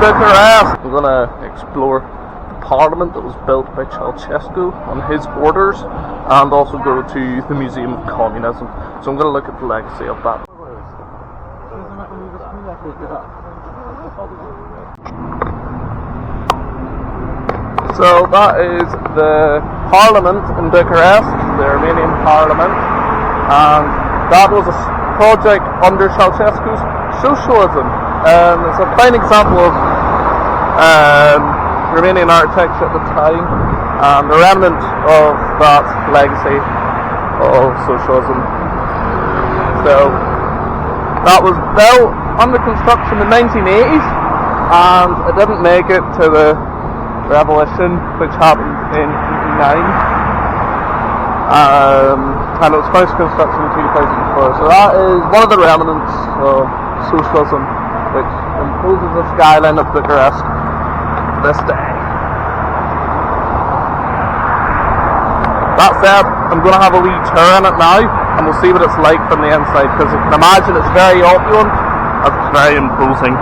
Bucharest. I'm going to explore the parliament that was built by Ceausescu on his orders, and also go to the Museum of Communism. So I'm going to look at the legacy of that. So that is the parliament in Bucharest, the Romanian parliament, and that was a project under Ceausescu's socialism. It's a fine example of Romanian architecture at the time, and a remnant of that legacy of socialism. So that was built under construction in the 1980s, and it didn't make it to the revolution, which happened in 1989, and it was finished construction in 2004. So that is one of the remnants of socialism, which imposes the skyline of Bucharest this day. That said, I'm going to have a wee tour in it now, and we'll see what it's like from the inside, because you can imagine it's very opulent and it's very imposing.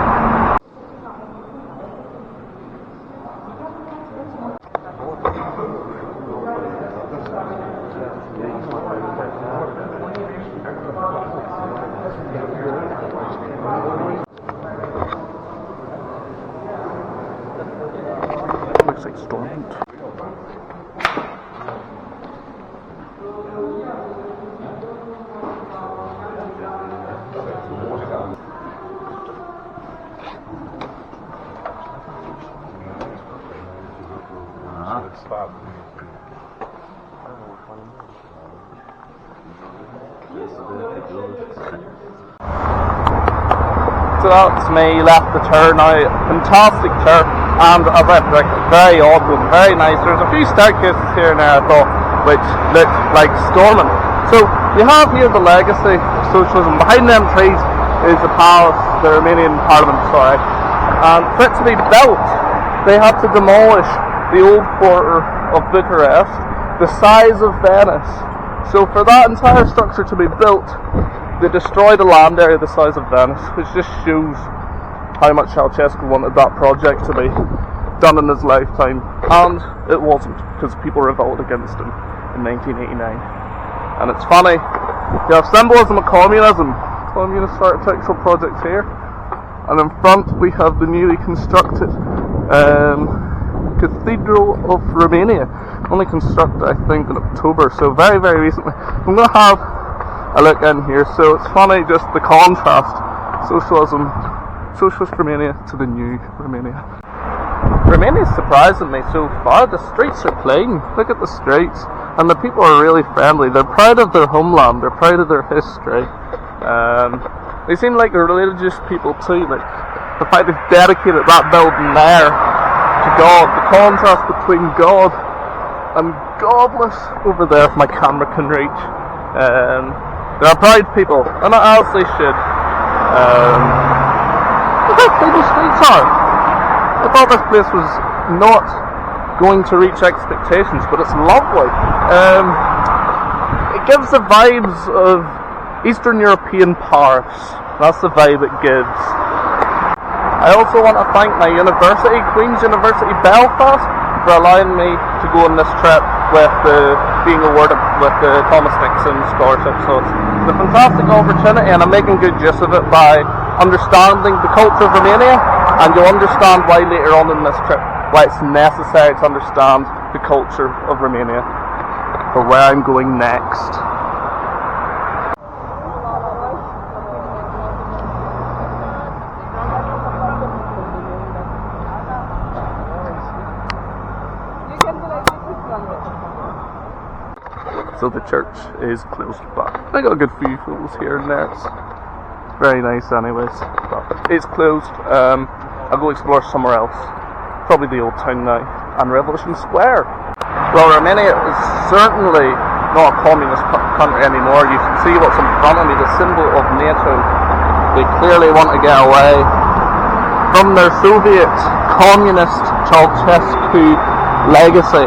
Looks like stormed. So that's me, left the tour now. Fantastic tour, and as I predicted, very odd and very nice. There's a few staircases here and there, I thought, which look like storming. So you have here the legacy of socialism. Behind them trees is the palace, the Romanian parliament, sorry. And for it to be built, they had to demolish the old quarter of Bucharest, the size of Venice. So for that entire structure to be built, they destroyed a land area the size of Venice, which just shows how much Ceausescu wanted that project to be done in his lifetime. And it wasn't, because people revolted against him in 1989. And it's funny, you have symbolism of communism, communist architectural projects here, and in front we have the newly constructed Cathedral of Romania, only constructed I think in October, so very, very recently. I'm going to have a look in here. So it's funny, just the contrast, socialism, socialist Romania to the new Romania. Romania's surprising me so far. The streets are clean, look at the streets, and the people are really friendly. They're proud of their homeland, they're proud of their history. They seem like they're religious people too, like the fact they've dedicated that building there to God, the contrast between God and godless over there if my camera can reach. They're proud people, and as they should. Look how clean the streets are. I thought this place was not going to reach expectations, but it's lovely. It gives the vibes of Eastern European Paris. That's the vibe it gives. I also want to thank my university, Queen's University Belfast, for allowing me to go on this trip with being awarded with the Thomas Dixon Scholarship. So it's a fantastic opportunity, and I'm making good use of it by understanding the culture of Romania, and you'll understand why later on in this trip, why it's necessary to understand the culture of Romania for where I'm going next. So the church is closed, but I got a good few photos here and there. It's very nice anyways, but it's closed. I'll go explore somewhere else, probably the old town now, and Revolution Square. Well, Romania is certainly not a communist country anymore. You can see what's in front of me, the symbol of NATO. They clearly want to get away from their Soviet communist Ceausescu legacy.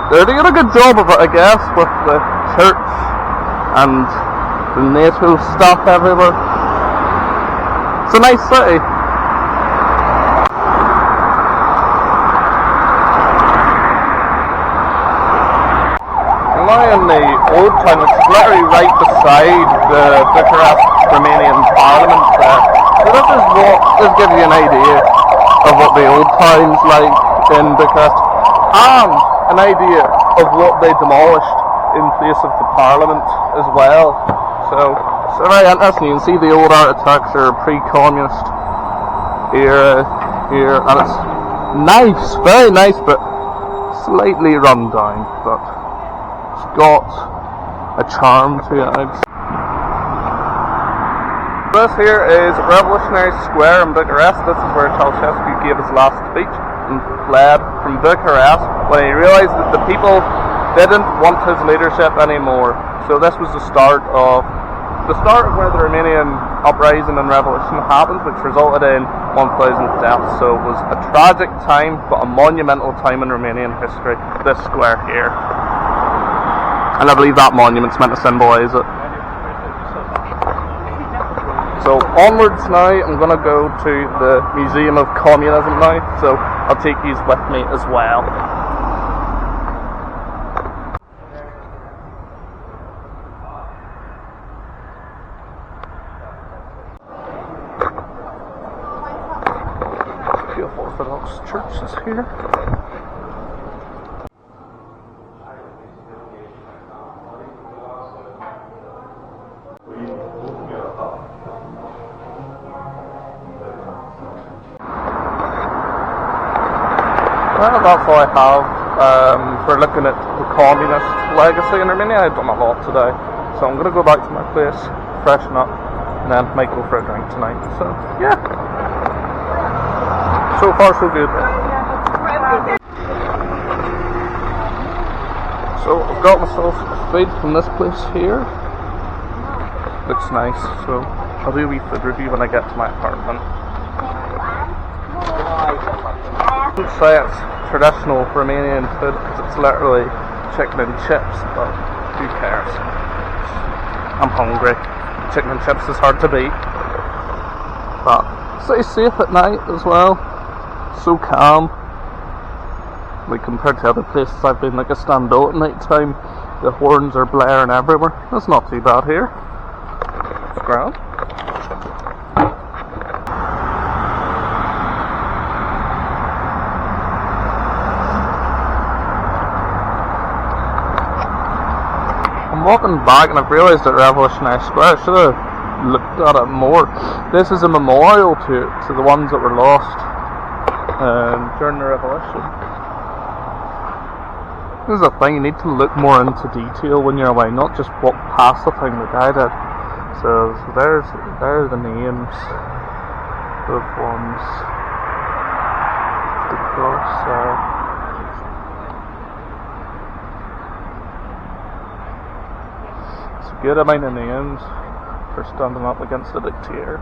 They're doing a good job of it, I guess, with the church and the NATO stuff everywhere. It's a nice city. we're now in the old town, which is literally right beside the Bucharest Romanian Parliament there. So this gives you an idea of what the old town's like in Bucharest, and an idea of what they demolished in place of the Parliament as well. So it's very interesting. You can see the old architecture, pre-communist era here, and it's nice, very nice, but slightly run down, but it's got a charm to it. This here is Revolutionary Square in Bucharest. This is where Ceausescu gave his last speech and fled from Bucharest when he realised that the people didn't want his leadership anymore. So this was the start of where the Romanian uprising and revolution happened, which resulted in 1,000 deaths. So it was a tragic time, but a monumental time in Romanian history, this square here. And I believe that monument's meant to symbolise it. So onwards now, I'm going to go to the Museum of Communism now, so I'll take these with me as well. Orthodox churches here. Well, that's all I have for looking at the communist legacy in Romania. I've done a lot today, so I'm going to go back to my place, freshen up, and then might go for a drink tonight. So yeah. So far, so good. So I've got myself a feed from this place here. Looks nice, so I'll do a wee food review when I get to my apartment. I wouldn't say it's traditional Romanian food because it's literally chicken and chips, but who cares? I'm hungry. Chicken and chips is hard to beat. But stay safe at night as well. So calm, like compared to other places I've been, like a Istanbul at night time, the horns are blaring everywhere. That's not too bad here. It's grand. I'm walking back and I've realised at Revolutionary Square, I should have looked at it more. This is a memorial to the ones that were lost during the revolution. This is the thing, you need to look more into detail when you're away, not just walk past the thing the guy did. So there are the names of ones. The cross there. It's a good amount of names for standing up against the dictator.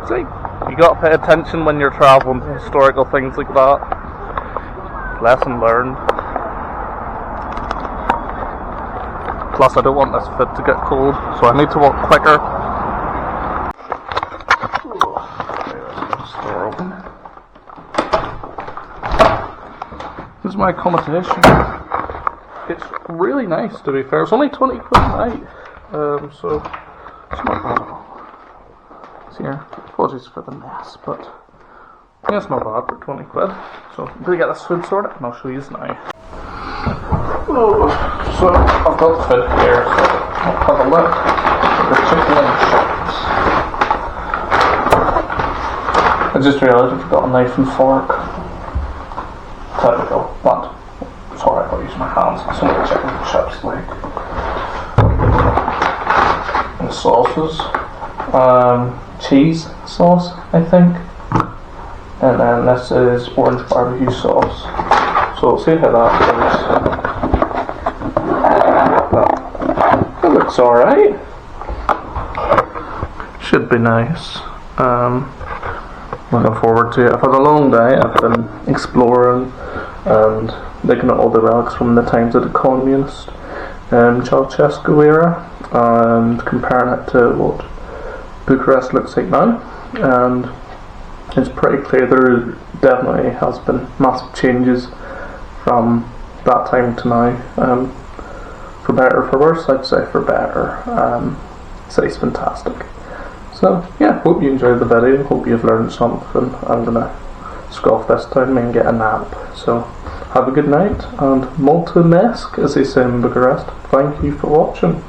See, you got to pay attention when you're travelling to historical things like that. Lesson learned. Plus, I don't want this foot to get cold, so I need to walk quicker. Door open. This is my accommodation. It's really nice, to be fair. It's only 20 quid a night, so it's not bad at all. Here. Apologies for the mess, but yeah, it's not bad for 20 quid. So I'm going to get this food sorted and I'll show you now. Oh, so I've got the food here, so I'll have a look at the chicken and chips. I just realised I forgot a knife and fork. Typical, but it's alright, I'll use my hands. Some of the chicken and chips, like. And the sauces. Cheese sauce, I think, and then this is orange barbecue sauce. So we'll see how that goes. It looks alright. Should be nice. Looking forward to it. I've had a long day. I've been exploring and looking at all the relics from the times of the communist Ceausescu era and comparing it to what Bucharest looks like now, and it's pretty clear there definitely has been massive changes from that time to now. For better or for worse, I'd say for better. City's fantastic. So yeah, hope you enjoyed the video, hope you've learned something. I'm gonna scoff this time and get a nap. So have a good night, and mulțumesc, as they say in Bucharest. Thank you for watching.